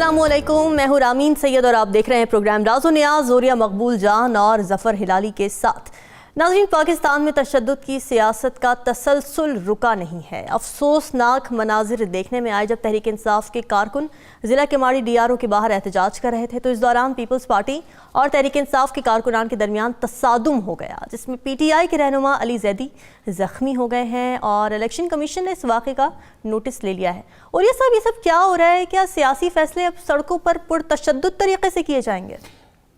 अस्सलामुअलैकुम, मैं हूँ रामीन सैयद और आप देख रहे हैं प्रोग्राम राज़ो नियाज़ ज़ोरिया मकबूल जान और ज़फ़र हिलाली के साथ। नाज़रीन, पाकिस्तान में तशद्दुद की सियासत का तसलसल रुका नहीं है। अफसोसनाक मनाजिर देखने में आए जब तहरीक इंसाफ के कारकुन ज़िला केमाड़ी DRO के बाहर एहतजाज कर रहे थे, तो इस दौरान पीपल्स पार्टी और तहरीक इंसाफ के कारकुनान के दरमियान तसादुम हो गया, जिसमें PTI के रहनुमा अली जैदी ज़ख्मी हो गए हैं और इलेक्शन कमीशन ने इस वाक़े का नोटिस ले लिया है। और ये सब क्या हो रहा है? क्या सियासी फैसले अब सड़कों पर पुरतशद्दुद तरीके से किए जाएंगे?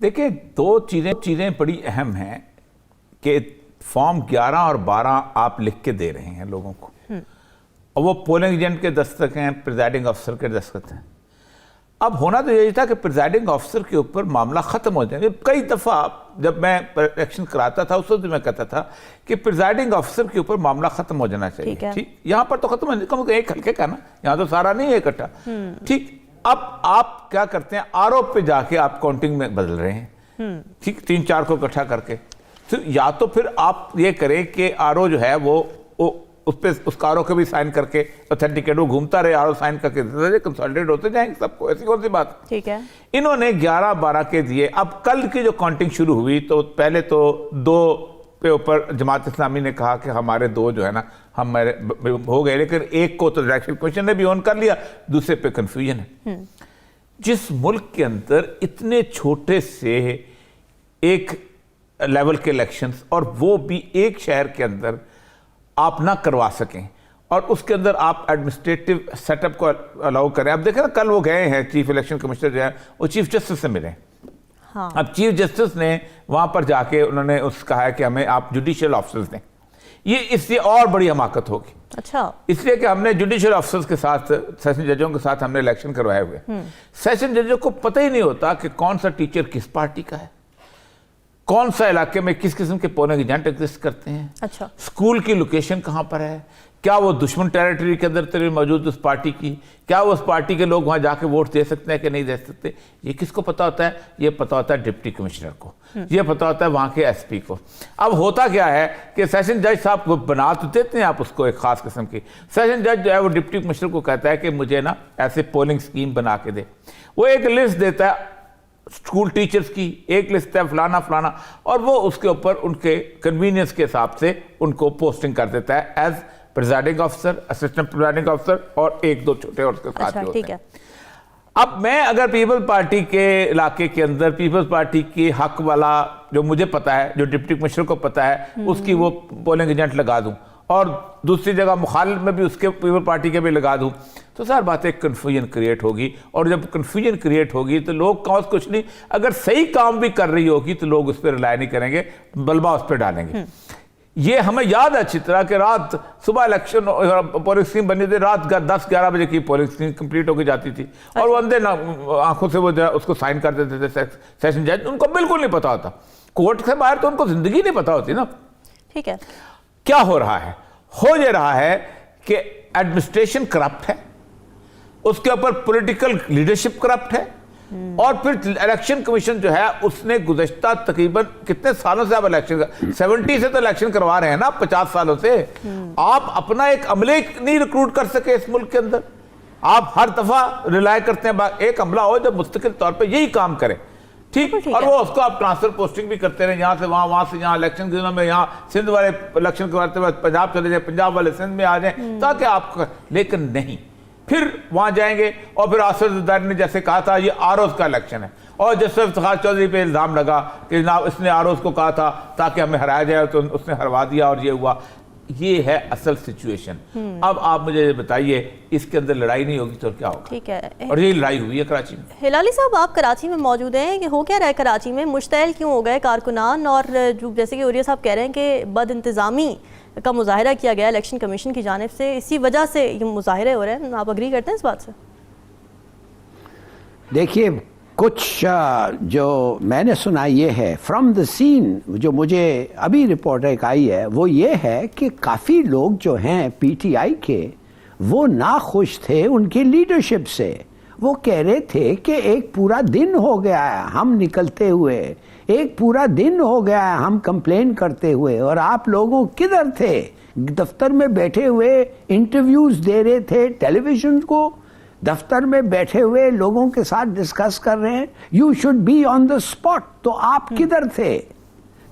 देखिए, दो चीज़ें बड़ी अहम हैं कि फॉर्म 11 और 12 आप लिख के दे रहे हैं लोगों को, और वो पोलिंग एजेंट के दस्तखत हैं, प्रिजाइडिंग अफसर के दस्तखत हैं। अब होना तो यही था कि प्रिजाइडिंग अफसर के ऊपर मामला ख़त्म हो जाए। कई दफ़ा जब मैं इलेक्शन कराता था उस वक्त मैं कहता था कि प्रिजाइडिंग अफसर के ऊपर मामला ख़त्म हो जाना चाहिए। ठीक, यहाँ पर तो ख़त्म हो, कम एक हल्के का ना, यहाँ तो सारा नहीं है इकट्ठा। ठीक, अब आप क्या करते हैं, आरोप पे जाके आप काउंटिंग में बदल रहे हैं। ठीक, 3-4 को इकट्ठा करके, तो या तो फिर आप ये करें कि आरओ जो है वो उस पर उस आरओ को भी साइन करके ऑथेंटिकेट, वो घूमता रहे, आरओ साइन करके कंसोलिडेट होते जाएंगे सबको, ऐसी कौन सी बात। ठीक है, इन्होंने 11-12 के दिए। अब कल की जो काउंटिंग शुरू हुई तो पहले तो 2 पे ऊपर जमात इस्लामी ने कहा कि हमारे 2 जो है ना हमारे हो गए, लेकिन एक को तो इलेक्शन कमीशन ने भी ऑन कर लिया, दूसरे पे कंफ्यूजन है। जिस मुल्क के अंदर इतने छोटे से एक लेवल के इलेक्शंस, और वो भी एक शहर के अंदर आप ना करवा सकें, और उसके अंदर आप एडमिनिस्ट्रेटिव सेटअप को अलाउ करें। अब देखें ना, कल वो गए हैं चीफ इलेक्शन कमिश्नर जो है वो चीफ जस्टिस से मिले। हाँ। अब चीफ जस्टिस ने वहां पर जाके उन्होंने कहा है कि हमें आप जुडिशियल ऑफिसर्स दें। ये इससे और बड़ी हमाकत होगी। अच्छा, इसलिए कि हमने जुडिशियल ऑफिसर्स के साथ, सेशन जजों के साथ हमने इलेक्शन करवाए हुए। सेशन जजों को पता ही नहीं होता कि कौन सा टीचर किस पार्टी का है, कौन सा इलाके में किस किस्म के पोलिंग एजेंट एग्जिस्ट करते हैं। अच्छा, स्कूल की लोकेशन कहां पर है, क्या वो दुश्मन टेरिटरी के अंदर मौजूद उस पार्टी की, क्या वो उस पार्टी के लोग वहां जाके वोट दे सकते हैं कि नहीं दे सकते, ये किसको पता होता है? ये पता होता है डिप्टी कमिश्नर को, ये पता होता है वहां के SP को। अब होता क्या है कि सेशन जज साहब को बना तो देते हैं आप उसको एक खास किस्म की, सेशन जज जो है वो डिप्टी कमिश्नर को कहता है कि मुझे ना ऐसे पोलिंग स्कीम बना के दे। वो एक लिस्ट देता है स्कूल टीचर्स की, एक लिस्ट है फलाना फलाना, और वो उसके ऊपर उनके कन्वीनियंस के हिसाब से उनको पोस्टिंग कर देता है एज प्रिजाइडिंग अफसर, असिस्टेंट प्रिजाइडिंग अफसर, और 1-2 छोटे और उसके साथ होते हैं। अब मैं अगर पीपल्स पार्टी के इलाके के अंदर पीपल्स पार्टी की हक वाला जो मुझे पता है, जो डिप्टी कमिश्नर को पता है, उसकी वो पोलिंग एजेंट लगा दूं, और दूसरी जगह मुखालिफ में भी उसके पीपल पार्टी के भी लगा दूं, तो सर बात है कन्फ्यूजन क्रिएट होगी। और जब कन्फ्यूजन क्रिएट होगी तो लोग कौन कुछ नहीं, अगर सही काम भी कर रही होगी तो लोग उस पर रिलाय नहीं करेंगे, बलबा उस पर डालेंगे। ये हमें याद है अच्छी तरह कि रात सुबह इलेक्शन पोलिंग स्कीम बनी थी, रात 10-11 बजे की पोलिंग स्कीम कंप्लीट होकर जाती थी, और वो अंधे आंखों से वो उसको साइन कर देते थे सेशन जज। उनको बिल्कुल नहीं पता होता, कोर्ट से बाहर तो उनको जिंदगी नहीं पता होती ना। ठीक है, क्या हो रहा है? हो ये रहा है कि एडमिनिस्ट्रेशन करप्ट है, उसके ऊपर पॉलिटिकल लीडरशिप करप्ट है, और फिर इलेक्शन कमीशन जो है उसने गुज़श्ता तकरीबन कितने सालों से आप इलेक्शन 70 से तो इलेक्शन करवा रहे हैं ना, 50 सालों से। आप अपना एक अमले नहीं रिक्रूट कर सके इस मुल्क के अंदर। आप हर दफा रिलाय करते हैं एक अमला हो जो मुस्तकिल तौर पर यही काम करे। ठीक, और वो उसको आप ट्रांसफर पोस्टिंग भी करते रहे, यहाँ से वहाँ, वहाँ से यहाँ। इलेक्शन के दिनों में यहाँ सिंध वाले इलेक्शन करवाते हुए पंजाब चले जाए, पंजाब वाले सिंध में आ जाएं, ताकि आप, लेकिन नहीं, फिर वहाँ जाएंगे और फिर आसिफ जरदारी ने जैसे कहा था ये आरओज़ का इलेक्शन है, और जैसे इफ्तिखार चौधरी पे इल्ज़ाम लगा कि ना इसने आरओज़ को कहा था ताकि हमें हराया जाए, तो उसने हरवा दिया और ये हुआ। ये है असल सिचुएशन। अब आप मुझे बताइए, इसके अंदर लड़ाई नहीं होगी तो क्या होगा? ठीक है, और ये लड़ाई हुई है कराची में। हिलाली साहब, आप कराची में मौजूद हैं, कि हो क्या रहा है कराची में? मुश्तैल क्यों हो गए कारकुनान? और जो जैसे कि उरिया साहब कह रहे हैं कि बद इंतज़ामी का मुजाहिरा किया गया इलेक्शन कमीशन की जानिब से, इसी वजह से ये मुजाहिरे हो रहे हैं। आप अग्री करते हैं इस बात से? देखिए, कुछ जो मैंने सुना ये है फ्रॉम द सीन, जो मुझे अभी रिपोर्ट एक आई है, वो ये है कि काफ़ी लोग जो हैं PTI के, वो नाखुश थे उनकी लीडरशिप से। वो कह रहे थे कि एक पूरा दिन हो गया है हम निकलते हुए, एक पूरा दिन हो गया है हम कंप्लेन करते हुए, और आप लोगों किधर थे? दफ्तर में बैठे हुए इंटरव्यूज दे रहे थे, टेलीविजन को दफ्तर में बैठे हुए लोगों के साथ डिस्कस कर रहे हैं, you should be on the spot. तो आप किधर थे?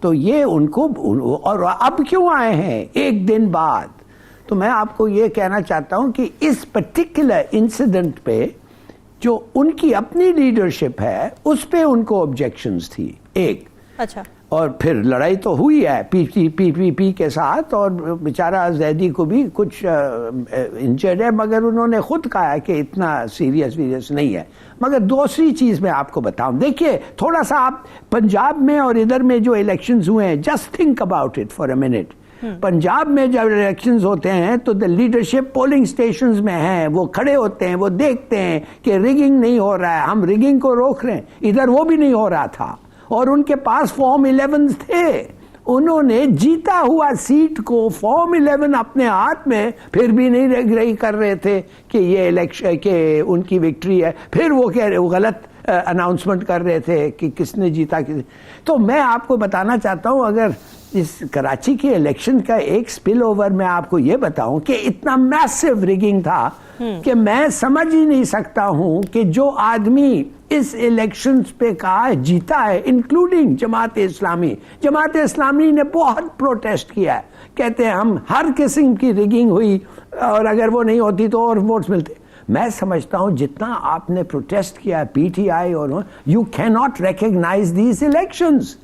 तो ये उनको, और अब क्यों आए हैं एक दिन बाद? तो मैं आपको ये कहना चाहता हूं कि इस पर्टिकुलर इंसिडेंट पे जो उनकी अपनी लीडरशिप है उस पे उनको ऑब्जेक्शंस थी एक। अच्छा। और फिर लड़ाई तो हुई है पीपीपी के साथ, और बेचारा जैदी को भी कुछ इंजर्ड है, मगर उन्होंने खुद कहा है कि इतना सीरियस नहीं है। मगर दूसरी चीज मैं आपको बताऊं, देखिए थोड़ा सा आप पंजाब में और इधर में जो इलेक्शंस हुए हैं, just think about it for a minute. Punjab में जब इलेक्शंस होते हैं तो द लीडरशिप पोलिंग स्टेशंस में है, वो खड़े होते हैं, वो देखते हैं कि रिगिंग नहीं हो रहा है, हम रिगिंग को रोक रहे हैं। इधर वो भी नहीं हो रहा था और उनके पास फॉर्म 11 थे। उन्होंने जीता हुआ सीट को फॉर्म 11 अपने हाथ में फिर भी नहीं रही कर रहे थे कि ये इलेक्शन के उनकी विक्ट्री है। फिर वो कह रहे, वो गलत अनाउंसमेंट कर रहे थे कि किसने जीता किसने। तो मैं आपको बताना चाहता हूं, अगर इस कराची के इलेक्शन का एक स्पिल ओवर मैं आपको ये बताऊं कि इतना मैसिव रिगिंग था कि मैं समझ ही नहीं सकता हूं कि जो आदमी इस इलेक्शंस पे कहा जीता है, इंक्लूडिंग जमात इस्लामी ने बहुत प्रोटेस्ट किया है। कहते हैं हम हर किस्म की रिगिंग हुई और अगर वो नहीं होती तो और वोट्स मिलते। मैं समझता हूं जितना आपने प्रोटेस्ट किया पीटीआई और you can not recognise these elections.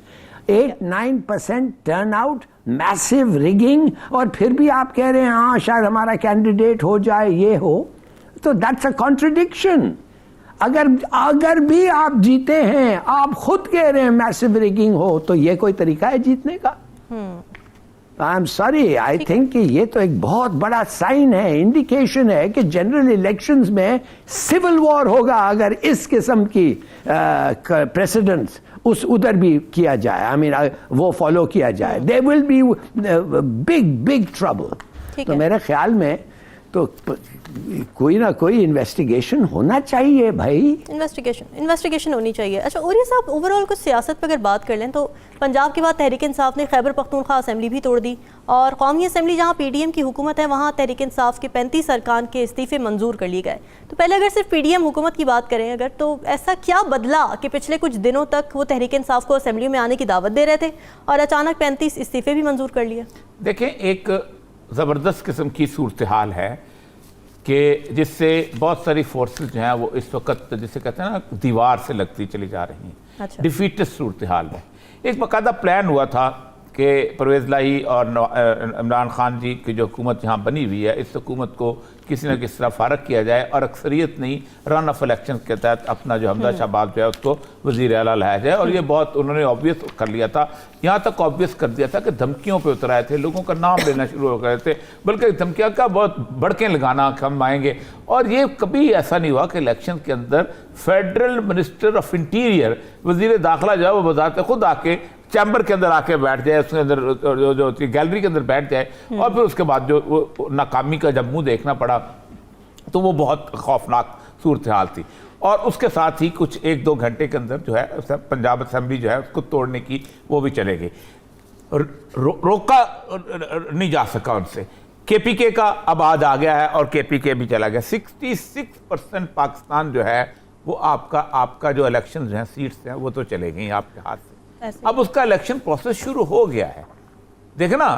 8-9% turn out, massive rigging, और फिर भी आप कह रहे हैं हाँ शायद हमारा कैंडिडेट हो जाए, ये हो। तो दैट्स अ कॉन्ट्रडिक्शन। अगर भी आप जीते हैं, आप खुद कह रहे हैं मैसिव रिगिंग हो, तो ये कोई तरीका है जीतने का? I am sorry, I think कि ये तो एक बहुत बड़ा साइन है, इंडिकेशन है कि जनरल इलेक्शंस में सिविल वॉर होगा अगर इस किस्म की प्रेसिडेंट्स उस उधर भी किया जाए, आई मीन वो फॉलो किया जाए, there will be big trouble. तो मेरे ख्याल में तो कोई ना कोई इन्वेस्टिगेशन होना चाहिए भाई। इन्वेस्टिगेशन होनी चाहिए। अच्छा उरी साहब, ओवरऑल कुछ सियासत पर अगर बात कर लें तो पंजाब के बाद तहरीक इंसाफ ने खैबर पख्तूनख्वा असेंबली भी तोड़ दी, और कौमी असेंबली जहां पीडीएम की हुकूमत है वहां तहरीक इंसाफ के 35 अरकान के इस्तीफे मंजूर कर लिए गए। तो पहले अगर सिर्फ पीडीएम हुकूमत की बात करें अगर, तो ऐसा क्या बदला कि पिछले कुछ दिनों तक वो तहरीक इंसाफ को असेंबली में आने की दावत दे रहे थे और अचानक 35 इस्तीफे भी मंजूर कर लिए? देखें, एक ज़बरदस्त किस्म की सूरत हाल है कि जिससे बहुत सारी फोर्सेस जो हैं वो इस वक्त जिसे कहते हैं ना दीवार से लगती चली जा रही हैं। अच्छा। डिफीटेड सूरत हाल है। एक बाकायदा प्लान हुआ था कि परवेज़ लाही और इमरान खान जी की जो हुकूमत यहाँ बनी हुई है, इस हुकूमत को किसी न किसी तरह फारग किया जाए और अक्सरियत नहीं रन ऑफ इलेक्शन के तहत अपना जो हमजा शहबाज जो है उसको वज़ीर आला लाया जाए। और ये बहुत उन्होंने ऑब्वियस कर लिया था, यहाँ तक ऑब्वियस कर दिया था कि धमकियों पे उतर आए थे, लोगों का नाम लेना शुरू हो गए थे, बल्कि धमकियाँ का बहुत भड़कें लगाना कि हम आएंगे। और ये कभी ऐसा नहीं हुआ कि इलेक्शन के अंदर फेडरल मिनिस्टर ऑफ इंटीरियर वज़ीर दाखिला जो है वो बजाते खुद आके चैम्बर के अंदर आके बैठ जाए, उसके अंदर जो गैलरी के अंदर बैठ जाए, और फिर उसके बाद जो वो नाकामी का जब मुंह देखना पड़ा तो वो बहुत खौफनाक सूरत हाल थी। और उसके साथ ही कुछ 1-2 घंटे के अंदर जो है पंजाब असेंबली जो है उसको तोड़ने की वो भी चले गई, रोका नहीं जा सका उनसे। केपीके का अब आज आ गया है और केपीके भी चला गया। 66% पाकिस्तान जो है वो आपका जो इलेक्शन जो है सीट्स हैं वो तो चले गई आपके हाथ से। अब उसका इलेक्शन प्रोसेस शुरू हो गया है। देखे ना,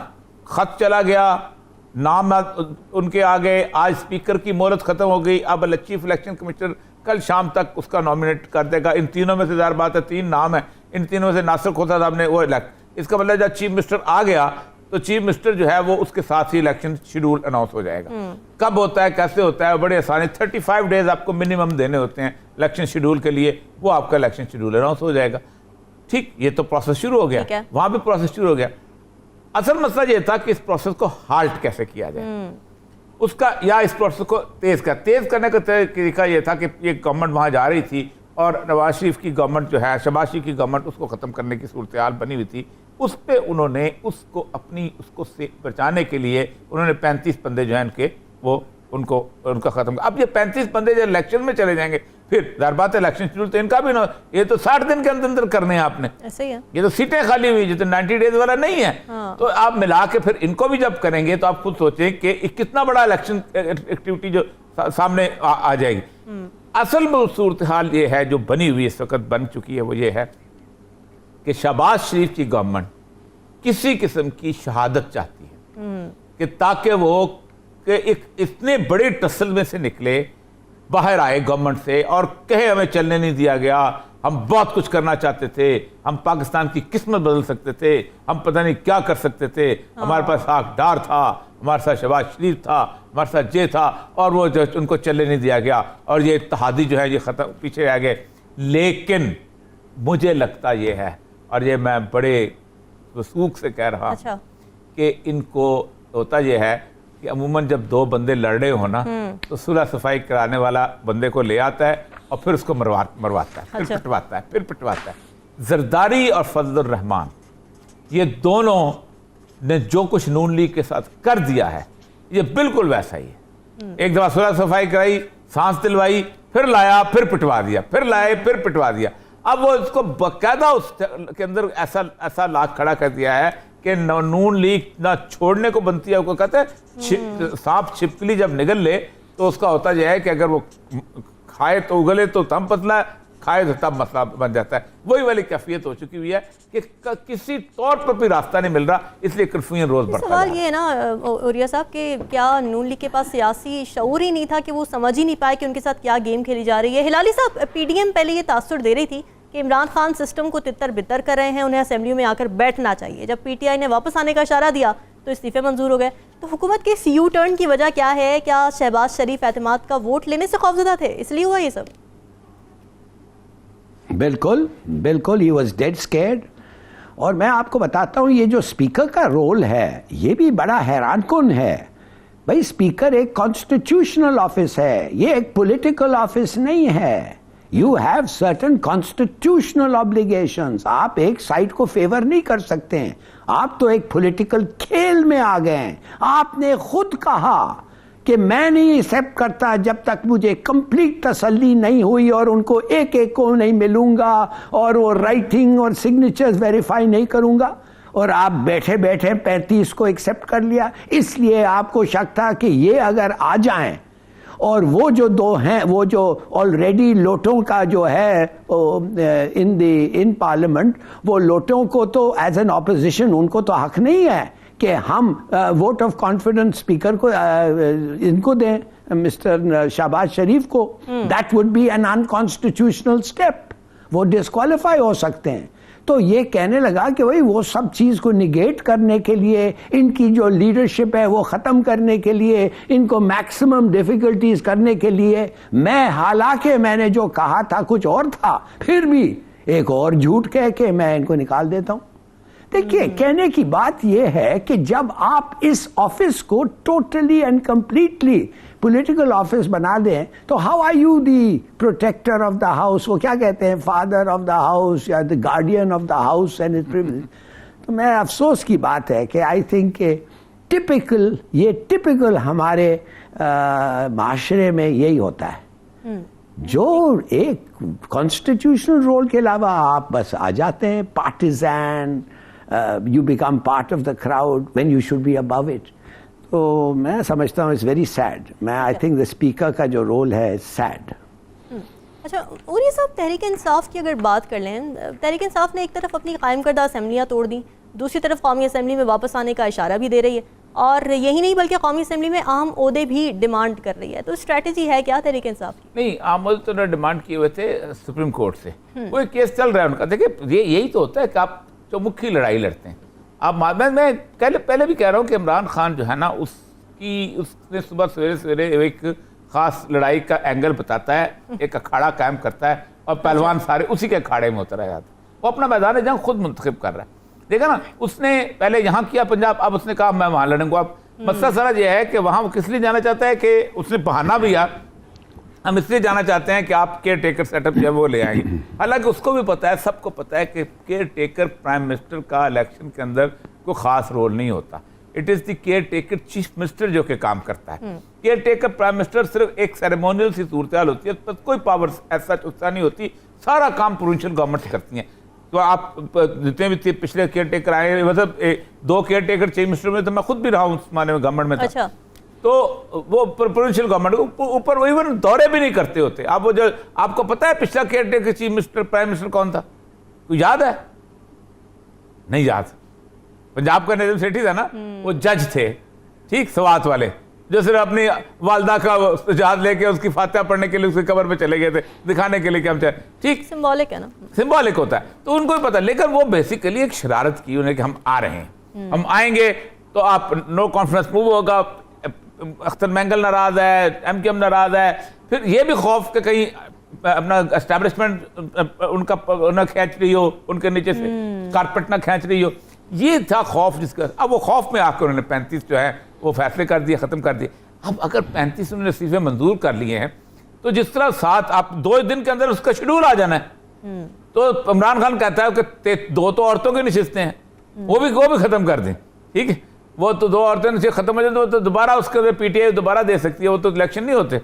खत चला गया, नाम उनके आ गए, आज स्पीकर की मोहलत खत्म हो गई, अब चीफ इलेक्शन कमिश्नर कल शाम तक उसका नॉमिनेट कर देगा। इन तीनों में से ज़ाहिर बात है 3 नाम है, इन तीनों में से नासिर खोसा साहब ने वो इलेक्ट, इसका मतलब जब चीफ मिनिस्टर आ गया तो चीफ मिनिस्टर जो है वो उसके साथ ही इलेक्शन शेड्यूल अनाउंस हो जाएगा। कब होता है, कैसे होता है, बड़े आसानी 35 डेज आपको मिनिमम देने होते हैं इलेक्शन शेड्यूल के लिए, वो आपका इलेक्शन शेड्यूल अनाउंस हो जाएगा। ठीक, ये तो प्रोसेस शुरू हो गया, वहां भी प्रोसेस शुरू हो गया। असल मसला ये था कि इस प्रोसेस को हाल्ट कैसे किया जाए उसका, या इस प्रोसेस को तेज करने का तरीका ये था कि ये गवर्नमेंट वहां जा रही थी और नवाज शरीफ की गवर्नमेंट जो है, शहबाज शरीफ की गवर्नमेंट, उसको खत्म करने की सूरत हाल बनी हुई थी। उस पे उन्होंने उसको से बचाने के लिए उन्होंने 35 बंदे जो है उनका खत्म। अब ये 35 बंदे जब इलेक्शन में चले जाएंगे फिर ज़ाहिर बात है इलेक्शन शेड्यूल तो इनका भी ना, ये तो 60 दिन के अंदर अंदर करने हैं आपने, ऐसे ही है। ये तो सीटें खाली हुई, ये तो 90 डेज वाला नहीं है। हाँ। तो आप मिला के फिर इनको भी जब करेंगे तो आप खुद सोचें कि कितना बड़ा इलेक्शन एक्टिविटी जो सामने आ जाएगी। असल में सूरत हाल ये है जो बनी हुई इस वक्त बन चुकी है, वो ये है कि शहबाज शरीफ की गवर्नमेंट किसी किस्म की शहादत चाहती है कि ताकि वो कि एक इतने बड़े टसल में से निकले, बाहर आए गवर्नमेंट से और कहे हमें चलने नहीं दिया गया, हम बहुत कुछ करना चाहते थे, हम पाकिस्तान की किस्मत बदल सकते थे, हम पता नहीं क्या कर सकते थे, हमारे पास हकदार था, हमारे साथ शहबाज शरीफ था, हमारे साथ ये था, और वो जो उनको चलने नहीं दिया गया और ये इत्तेहादी जो है ये खत्म पीछे आ गए। लेकिन मुझे लगता ये है, और ये मैं बड़े वसूख से कह रहा अच्छा। कि इनको होता ये है कि अमूमन जब दो बंदे लड़ रहे हो ना तो सुलह सफाई कराने वाला बंदे को ले आता है और फिर उसको मरवाता है, फिर अच्छा। पिटवाता है, फिर पिटवाता है। जरदारी और फजलुर रहमान ये दोनों ने जो कुछ नून लीग के साथ कर दिया है ये बिल्कुल वैसा ही है। एक दफा सुलह सफाई कराई, सांस दिलवाई, फिर लाया, फिर पिटवा दिया, फिर लाए, फिर पिटवा दिया। अब वो इसको बाकायदा उसके अंदर ऐसा लाख खड़ा कर दिया है कि नून लीग ना छोड़ने को बनती है। वो कहते हैं सांप छिपकली जब निगल ले तो उसका होता यह है कि अगर वो खाए तो उगले तो तम पतला, खाए तो तब मसला बन जाता है। वही वाली कैफियत हो चुकी हुई है कि किसी तौर पर भी रास्ता नहीं मिल रहा, इसलिए कर्फ्यू रोज बढ़ता सवाल ये है ना उरिया साहब कि क्या नून लीग के पास सियासी शऊर ही नहीं था कि वो समझ ही नहीं पाए कि उनके साथ क्या गेम खेली जा रही है। हिलाली साहब, पीडीएम पहले ये तासुर दे रही थी कि इमरान खान सिस्टम को तितर बितर कर रहे हैं, उन्हें असेंबली में आकर बैठना चाहिए। जब पीटीआई ने वापस आने का इशारा दिया तो इस्तीफे मंजूर हो गए। तो हुकूमत के इस यू टर्न की वजह क्या है? क्या शहबाज शरीफ एतमाद का वोट लेने से खौफजदा थे, इसलिए हुआ ये सब? बिल्कुल बिल्कुल, ही वॉज डेड स्कैर्ड। और मैं आपको बताता हूँ ये जो स्पीकर का रोल है ये भी बड़ा हैरान कुन है। भाई स्पीकर एक कॉन्स्टिट्यूशनल ऑफिस है, ये एक पॉलिटिकल ऑफिस नहीं है। You have certain constitutional obligations. आप एक साइड को फेवर नहीं कर सकते हैं, आप तो एक पॉलिटिकल खेल में आ गए हैं। आपने खुद कहा कि मैं नहीं एक्सेप्ट करता जब तक मुझे कंप्लीट तसल्ली नहीं हुई और उनको एक एक को नहीं मिलूंगा और वो राइटिंग और सिग्नेचर्स वेरीफाई नहीं करूंगा, और आप बैठे बैठे 35 को एक्सेप्ट कर लिया। इसलिए आपको शक था कि ये अगर आ जाएं और वो जो दो हैं, वो जो ऑलरेडी लोटों का जो है इन पार्लियामेंट, वो लोटों को तो एज एन ऑपोजिशन उनको तो हक नहीं है कि हम वोट ऑफ कॉन्फिडेंस स्पीकर को इनको दें, मिस्टर शहबाज शरीफ को। That would be an unconstitutional step, वो डिस्क्वालीफाई हो सकते हैं। तो ये कहने लगा कि भाई वो सब चीज़ को निगेट करने के लिए, इनकी जो लीडरशिप है वो ख़त्म करने के लिए, इनको मैक्सिमम डिफ़िकल्टीज करने के लिए मैं, हालांकि मैंने जो कहा था कुछ और था, फिर भी एक और झूठ कह के मैं इनको निकाल देता हूँ। देखिए, कहने की बात यह है कि जब आप इस ऑफिस को totally and completely political office बना दें तो how are you the protector of the house? वो क्या कहते हैं, फादर ऑफ द हाउस या the guardian of the house and its privilege. तो मैं अफसोस की बात है कि आई थिंक ये टिपिकल हमारे माशरे में यही होता है। जो एक कॉन्स्टिट्यूशनल रोल के अलावा आप बस आ जाते हैं partisan, you become part of the crowd when you should be above it. तो मैं समझता हूँ इट्स वेरी सैड। मैं आई थिंक द स्पीकर का जो रोल है सैड। अच्छा, और ये सब तहरीक इंसाफ की अगर बात कर लें, तहरीक इंसाफ ने एक तरफ अपनी कायम करदा असेंबलियाँ तोड़ दी, दूसरी तरफ कौमी असेंबली में वापस आने का इशारा भी दे रही है, और यही नहीं बल्कि कौमी असेंबली में अहम ओहदे भी डिमांड कर रही है। तो स्ट्रैटेजी है क्या तहरीक इंसाफ की? नहीं, अहम ओहदे तो उन्होंने डिमांड किए हुए थे सुप्रीम कोर्ट से, कोई केस चल रहा है उनका। देखिए, यही तो होता है कि आप चौमुखी लड़ाई लड़ते हैं। अब मैं पहले भी कह रहा हूँ कि इमरान खान जो है ना, उसने सुबह सवेरे एक खास लड़ाई का एंगल बताता है, एक अखाड़ा कायम करता है और पहलवान सारे उसी के अखाड़े में उतर जाते हैं। वो अपना मैदान जंग खुद मुंतखब कर रहा है। देखा ना, उसने पहले यहाँ किया पंजाब, अब उसने कहा मैं वहाँ लड़ूंगा। अब मसला सारा ये है कि वहाँ वो किस लिए जाना चाहता है कि उसने बहाना भी यार, हम इसलिए जाना चाहते हैं कि आप केयर टेकर सेटअप जो है वो ले आएंगे। हालांकि उसको भी पता है, सबको पता है कि केयर टेकर प्राइम मिनिस्टर का इलेक्शन के अंदर कोई ख़ास रोल नहीं होता। It is the care taker chief minister जो कि काम करता है। केयर टेकर प्राइम मिनिस्टर सिर्फ एक सेरेमोनियल सी सूरत होती है, पर कोई पावर ऐसा उसका नहीं होती, सारा काम प्रोविंशियल गवर्नमेंट करती हैं। तो आप जितने भी पिछले केयर टेकर आए, मतलब 2 केयर टेकर चीफ मिनिस्टर में तो मैं खुद भी रहा हूँ उस माने में, गवर्नमेंट में था। अच्छा। तो वो प्रोविंशियल गवर्नमेंट ऊपर इवन दौरे भी नहीं करते होते। आप वो जो आपको पता है पिछला care taker chief minister prime minister कौन था? तो याद है? नहीं याद। पंजाब का नजम सेठी था ना, वो जज थे, ठीक, सवात वाले, जो सिर्फ अपनी वालदा का जहाज लेके उसकी फातिहा पढ़ने के लिए उसकी कब्र पे चले गए थे, दिखाने के लिए कि हम चाहे, ठीक, सिंबॉलिक है ना, सिंबॉलिक होता है, तो उनको भी पता। लेकिन वो बेसिकली एक शरारत की उन्हें कि हम आ रहे हैं, हम आएंगे तो आप नो कॉन्फिडेंस मूव होगा, अख्तर मैंगल नाराज है, MKM नाराज है, फिर ये भी खौफ कि कहीं अपना एस्टैब्लिशमेंट उनका खींच रही हो, उनके नीचे से कारपेट ना खींच रही हो, ये था खौफ जिसका। अब वो खौफ में आकर उन्होंने 35 जो है वो फैसले कर दिए, खत्म कर दिए। अब अगर 35 उन्होंने इस्तीफे मंजूर कर लिए हैं, तो जिस तरह 7 आप 2 दिन के अंदर उसका शेड्यूल आ जाना है, तो इमरान खान कहता है कि 2 तो औरतों की नशिस्तें हैं, वो भी खत्म कर दें, ठीक है, वो तो 2 औरतें नशिस्त खत्म हो जाए तो दोबारा उसके PTI दोबारा दे सकती है, वो तो इलेक्शन नहीं होते।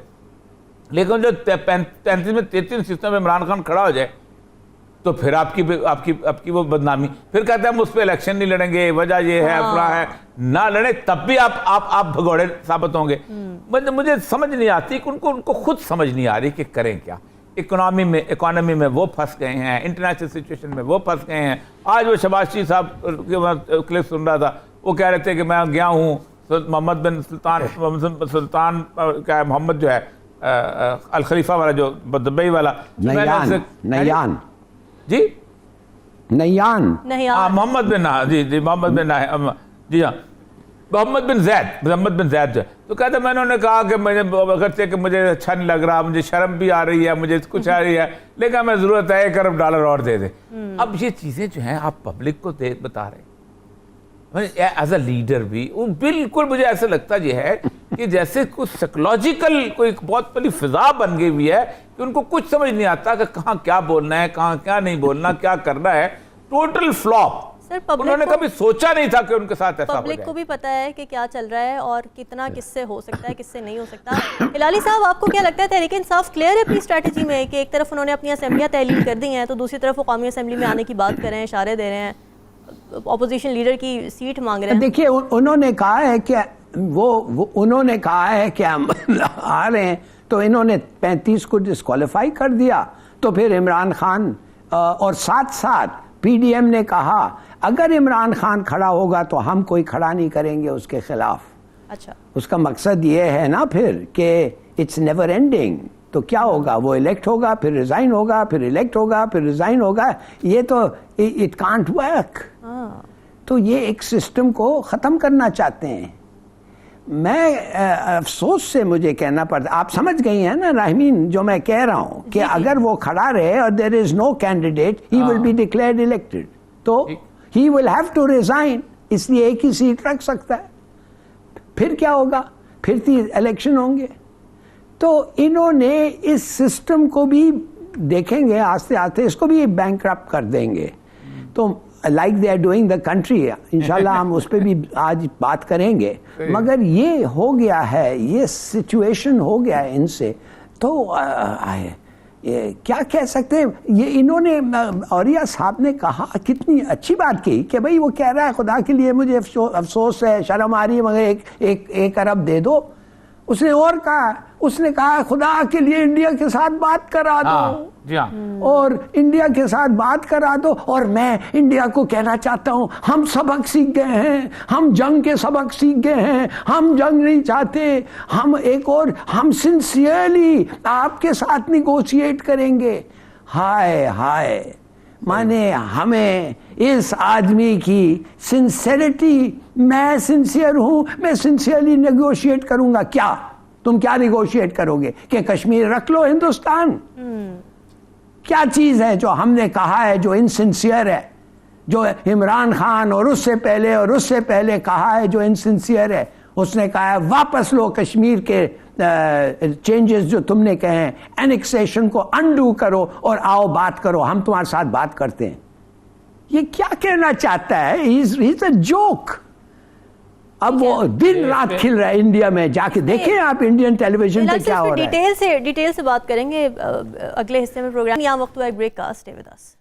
लेकिन जो 35 में 33 नशिस्तों में इमरान खान खड़ा हो जाए, तो फिर आपकी वो बदनामी, फिर कहते हैं हम उस पर इलेक्शन नहीं लड़ेंगे, वजह ये है, फला है, ना लड़े तब भी आप भगोड़े साबित होंगे। मुझे समझ नहीं आती कि उनको खुद समझ नहीं आ रही कि करें क्या। इकोनॉमी में वो फंस गए हैं, इंटरनेशनल सिचुएशन में वो फंस गए हैं। आज वो शहबाज शरीफ साहब के क्लिप सुन रहा था, वो कह रहे थे कि मैं गया हूँ मोहम्मद बिन सुल्तान क्या है, मोहम्मद जो है अल खलीफा वाला जो दुबई वाला नयान जी नयान मोहम्मद बिन, जी मोहम्मद बिन, जी हाँ, मोहम्मद बिन जैद जो, तो कहते मैंने उन्होंने कहा कि अगरचे कि मुझे अच्छा नहीं लग रहा, मुझे शर्म भी आ रही है, मुझे कुछ आ रही है, लेकिन हमें ज़रूरत है $1 अरब और दे दे। अब ये चीज़ें जो हैं आप पब्लिक को बता रहे हैं, एज अ लीडर भी बिल्कुल मुझे ऐसा लगता ये है कि जैसे कुछ साइकोलॉजिकल कोई बहुत बड़ी फिजा बन गई हुई है कि उनको कुछ समझ नहीं आता कि कहाँ क्या बोलना है, कहाँ क्या नहीं बोलना, क्या करना है। Total flop. उन्होंने कभी सोचा नहीं था कि उनके साथ ऐसा हो जाए। पब्लिक को भी पता है कि क्या चल रहा है और कितना किससे हो सकता है, किससे नहीं हो सकता। हिलाली साहब, आपको क्या लगता है तहरीक इंसाफ क्लियर है अपनी स्ट्रैटेजी में कि एक तरफ उन्होंने अपनी असेंबलियां तहलील कर दी हैं, तो दूसरी तरफ वो कौमी असेंबली में आने की बात कर रहे हैं, इशारे दे रहे हैं, ऑपोजिशन लीडर की सीट मांग रहे हैं? देखिए, उन्होंने कहा है कि उन्होंने कहा है कि हम आ रहे हैं, तो इन्होंने 35 को डिस्क्वालीफाई कर दिया। तो फिर इमरान खान और साथ साथ PDM ने कहा अगर इमरान खान खड़ा होगा तो हम कोई खड़ा नहीं करेंगे उसके खिलाफ। अच्छा, उसका मकसद ये है ना फिर कि इट्स नेवर एंडिंग। तो क्या होगा, वो इलेक्ट होगा, फिर रिजाइन होगा, फिर इलेक्ट होगा, फिर रिजाइन होगा। ये तो इट कांट वर्क। तो ये एक सिस्टम को ख़त्म करना चाहते हैं। मैं अफसोस से मुझे कहना पड़ता, आप समझ गई हैं ना राहमीन जो मैं कह रहा हूं कि अगर वो खड़ा रहे और there is no candidate, he will be declared elected, तो he will have to resign. इसलिए एक ही सीट रख सकता है। फिर क्या होगा, फिर 3 इलेक्शन होंगे। तो इन्होंने इस सिस्टम को भी देखेंगे आस्ते आस्ते, इसको भी बैंकरप्ट कर देंगे। तो like they are doing the country, इंशाल्लाह हम उस पर भी आज बात करेंगे। मगर ये हो गया है, ये सिचुएशन हो गया है इनसे, तो ये क्या कह सकते हैं। ये इन्होंने, औरिया साहब ने कहा, कितनी अच्छी बात की कि भाई वो कह रहा है खुदा के लिए मुझे अफसोस है, शर्म आ रही है, मगर एक अरब दे दो। उसने और कहा, उसने कहा खुदा के लिए इंडिया के साथ बात करा दो। जी हाँ। और इंडिया के साथ बात करा दो। और मैं इंडिया को कहना चाहता हूं, हम सबक सीख गए हैं, हम जंग के सबक सीख गए हैं, हम जंग नहीं चाहते, हम एक और, हम सिंसियरली आपके साथ निगोशिएट करेंगे। हाय हाय, माने हमें इस आदमी की सिंसियरिटी, मैं सिंसियर हूं, मैं सिंसियरली नेगोशिएट करूंगा। क्या तुम क्या नेगोशिएट करोगे कि कश्मीर रख लो हिंदुस्तान? क्या चीज है जो हमने कहा है जो इनसिंसियर है, जो इमरान खान और उससे पहले कहा है जो इनसिंसियर है? उसने कहा है वापस लो कश्मीर के चेंजेस जो तुमने कहे हैं, एनेक्सेशन को अनडू करो और आओ बात करो, हम तुम्हारे साथ बात करते हैं। ये क्या कहना चाहता है? He is a joke. अब वो दिन रात खिल रहा है इंडिया में, जाके देखें आप इंडियन टेलीविजन पे क्या हो रहा है। डिटेल से बात करेंगे अगले हिस्से में प्रोग्राम। यहाँ वक्त हुआ एक ब्रेक का, स्टे विद अस।